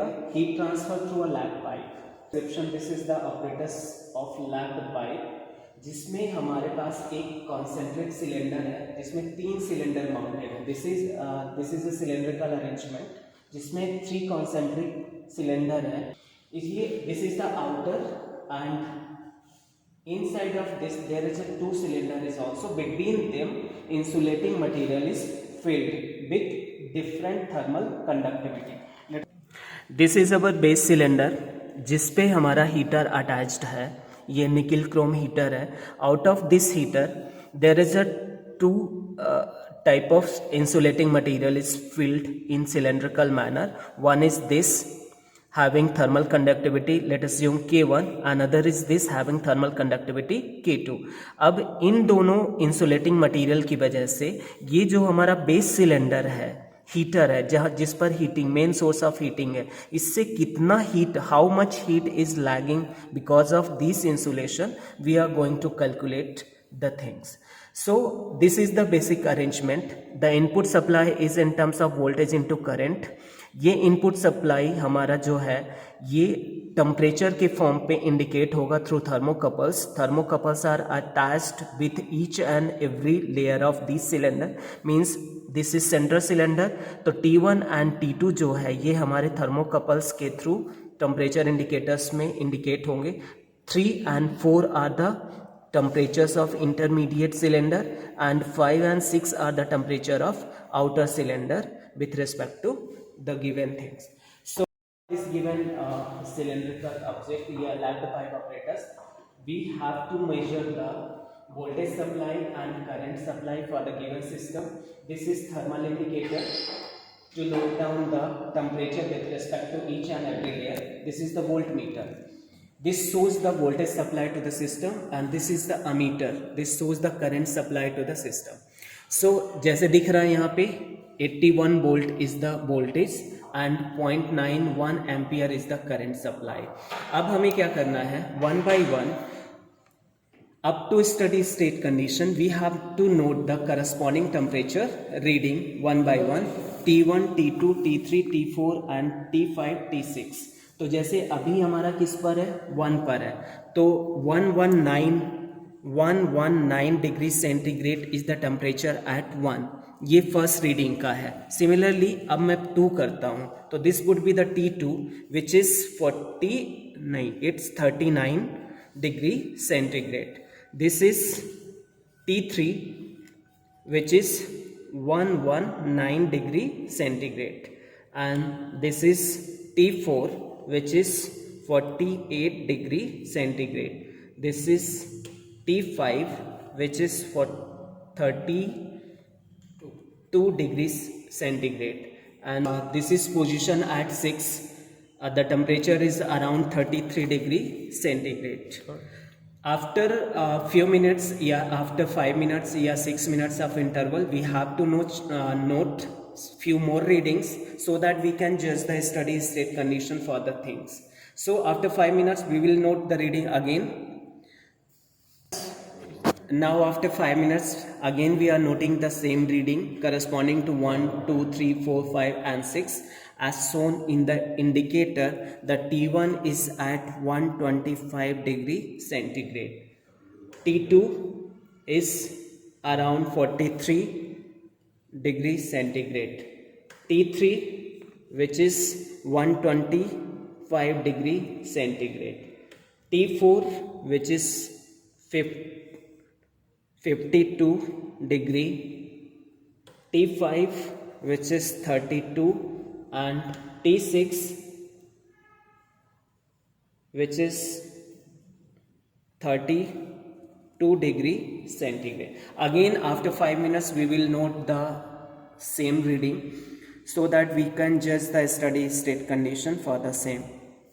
the heat transfer through a lapped pipe. Description: this is the apparatus of lapped pipe, जिसमें हमारे पास एक concentric cylinder है जिसमें 3 cylinder mounted है. This is a cylindrical arrangement जिसमें 3 concentric cylinder है. इसलिए this is the outer and inside of this there is a 2 cylinder is also. Between them insulating material is filled with different thermal conductivity. This is our base cylinder जिस पे हमारा heater attached है. ये निकल Chrome heater है. Out of this heater there is a 2 type of insulating material is filled in cylindrical manner. One is this having thermal conductivity, let us assume K1, another is this having thermal conductivity K2. अब इन दोनों insulating material की वजह से ये जो हमारा base cylinder है, heater है, जहाँ जिस पर heating main source of heating है, इससे कितना heat, how much heat is lagging because of this insulation, we are going to calculate the things. So this is the basic arrangement. The input supply is in terms of voltage into current. ये input supply हमारा जो है ये temperature के form पे indicate होगा through thermocouples. Thermocouples are attached with each and every layer of this cylinder. Means this is central cylinder. तो T1 and T2 जो है ये हमारे थर्मोकपल्स के थ्रू टेम्परेचर इंडिकेटर्स में इंडिकेट होंगे. 3 and 4 are the temperatures of intermediate cylinder and 5 and 6 are the temperature of outer cylinder with respect to the given things. So this given cylindrical object, here lapped pipe apparatus, we have to measure the voltage supply and current supply for the given system. This is thermal indicator to note down the temperature with respect to each and every layer. This is the voltmeter. This shows the voltage supply to the system and this is the ammeter. This shows the current supply to the system. So जैसे दिख रहा है यहाँ पे 81 volt is the voltage and 0.91 ampere is the current supply. अब हमें क्या करना है, one by one up to steady state condition we have to note the corresponding temperature reading one by one, T1, T2, T3, T4 and T5, T6. तो जैसे अभी हमारा किस पर है, 1 पर है, तो 119 degree centigrade is the temperature at 1. ये फर्स्ट रीडिंग का है. सिमिलरली अब मैं 2 करता हूँ तो this would be the T2 which is 39 degree centigrade. This is T3 which is 119 degree centigrade and this is T4 which is 48 degree centigrade. This is T5 which is for 32 degrees centigrade and this is position at 6. The temperature is around 33 degree centigrade. After a few minutes, after 5 minutes 6 minutes of interval, we have to note few more readings so that we can judge the steady state condition for the things. So after 5 minutes we will note the reading again. Now after 5 minutes again we are noting the same reading corresponding to 1, 2, 3, 4, 5 and 6 as shown in the indicator. The T1 is at 125 degree centigrade. T2 is around 43 degree centigrade. T3 which is 125 degree centigrade. T4 which is 52 degree. T5 which is 32 and T6 which is 32 degree centigrade. Again after 5 minutes we will note the same reading so that we can judge the steady state condition for the same.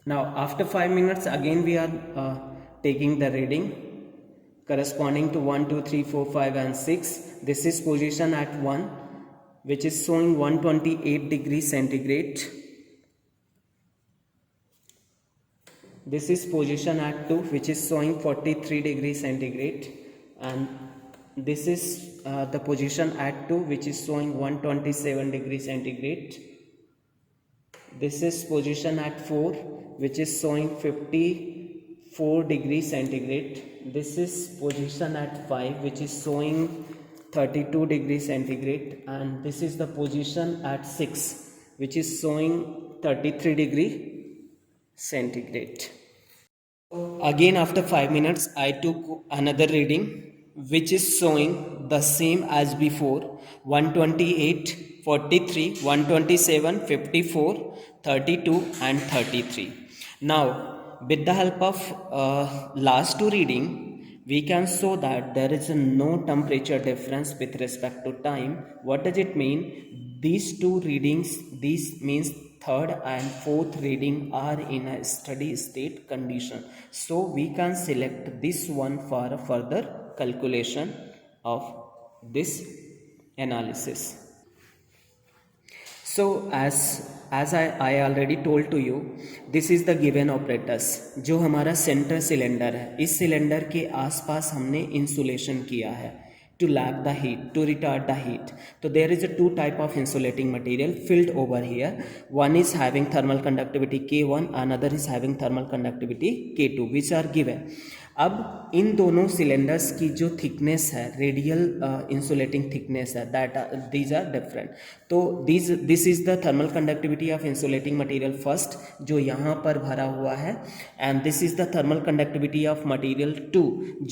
Now after 5 minutes again we are taking the reading corresponding to 1, 2, 3, 4, 5 and 6. This is position at 1 which is showing 128 degree centigrade. This is position at 2 which is showing 43 degree centigrade and this is the position at 2 which is showing 127 degree centigrade. This is position at 4, which is showing 54 degrees centigrade. This is position at 5, which is showing 32 degrees centigrade, and this is the position at 6, which is showing 33 degree centigrade. Again, after 5 minutes, I took another reading which is showing the same as before: 128, 43, 127, 54, 32 and 33. Now, with the help of last two reading, we can show that there is no temperature difference with respect to time. What does it mean? These two readings, this means third and fourth reading, are in a steady state condition. So we can select this one for a further calculation of this analysis. So as I already told to you, this is the given apparatus. जो हमारा centre cylinder है, इस cylinder के आसपास हमने insulation किया है to lap the heat, to retard the heat. So there is a two type of insulating material filled over here. One is having thermal conductivity K1, another is having thermal conductivity K2, which are given. अब इन दोनों cylinders की जो thickness है, radial insulating thickness है, that these are different. तो this is the thermal conductivity of insulating material first, जो यहाँ पर भरा हुआ है, and this is the thermal conductivity of material 2,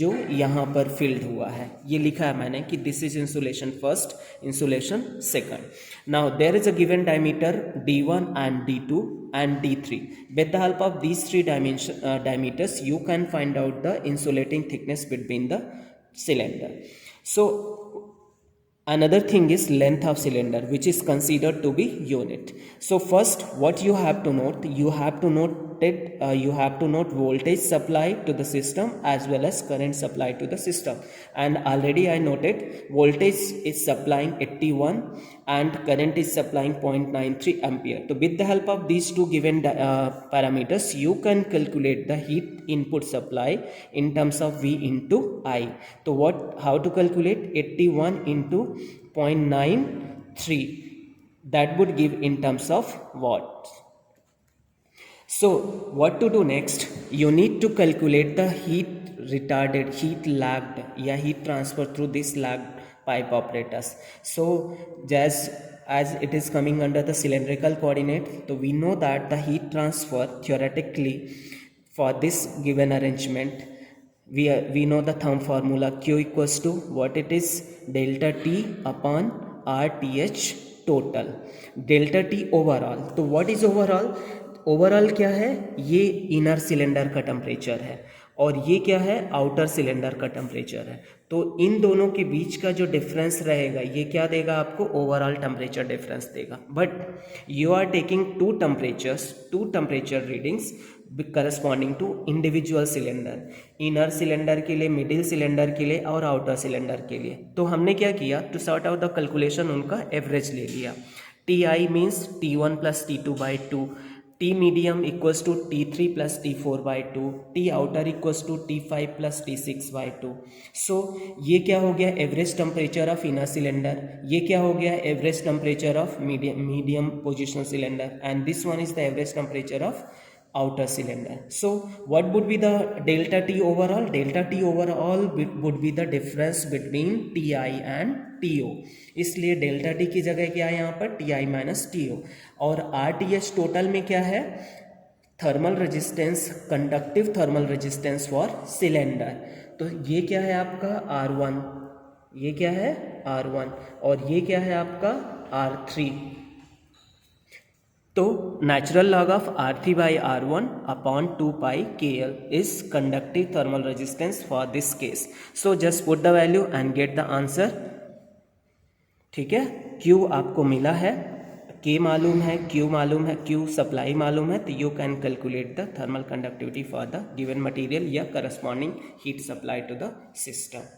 जो यहाँ पर फिल्ड हुआ है. ये लिखा है मैंने कि this is insulation first, insulation second. Now there is a given diameter D1 and D2 and D3. With the help of these three diameters, you can find out the insulating thickness between the cylinder. So another thing is length of cylinder, which is considered to be unit. So first, what you have to note, you have to note voltage supply to the system as well as current supply to the system. And already I noted voltage is supplying 81 and current is supplying 0.93 ampere. So with the help of these two given parameters, you can calculate the heat input supply in terms of V into I. So how to calculate? 81 into 0.93, that would give in terms of watts. So what to do next? You need to calculate the heat retarded, heat lagged या heat transfer through this lagged pipe apparatus. So as it is coming under the cylindrical coordinate, so we know that the heat transfer theoretically for this given arrangement, we know the thumb formula. Q equals to what it is? Delta T upon RTH total. Delta T overall. तो what is overall? Overall क्या है? ये inner cylinder का temperature है और ये क्या है? आउटर सिलेंडर का टेम्परेचर है. तो इन दोनों के बीच का जो डिफरेंस रहेगा, ये क्या देगा आपको? ओवरऑल टेम्परेचर डिफरेंस देगा. But you are taking two temperature readings corresponding to individual cylinder, inner cylinder के लिए, मिडिल सिलेंडर के लिए और आउटर सिलेंडर के लिए. तो हमने क्या किया? To sort out the calculation, उनका एवरेज ले लिया. Ti means T1 plus T2 by 2, T medium equals to T3 plus T4 by 2, T outer equals to T5 plus T6 by 2. So ये क्या हो गया? Average temperature of inner cylinder. ये क्या हो गया? Average temperature of medium position cylinder. And this one is the average temperature of outer cylinder. So what would be the delta T overall? Delta T overall would be the difference between Ti and To. इसलिए delta T की जगह क्या है यहाँ पर? Ti minus To. और RTH total में क्या है? Thermal resistance, conductive thermal resistance for cylinder. तो ये क्या है आपका? R1. ये क्या है? R1. और ये क्या है आपका? R3. तो natural log of R3 by R1 upon 2 pi KL is conductive thermal resistance for this case. So just put the value and get the answer. ठीक है? Q आपको मिला है, K मालूम है, Q मालूम है, Q सप्लाई मालूम है, तो you can calculate the thermal conductivity for the given material या corresponding heat supply to the system.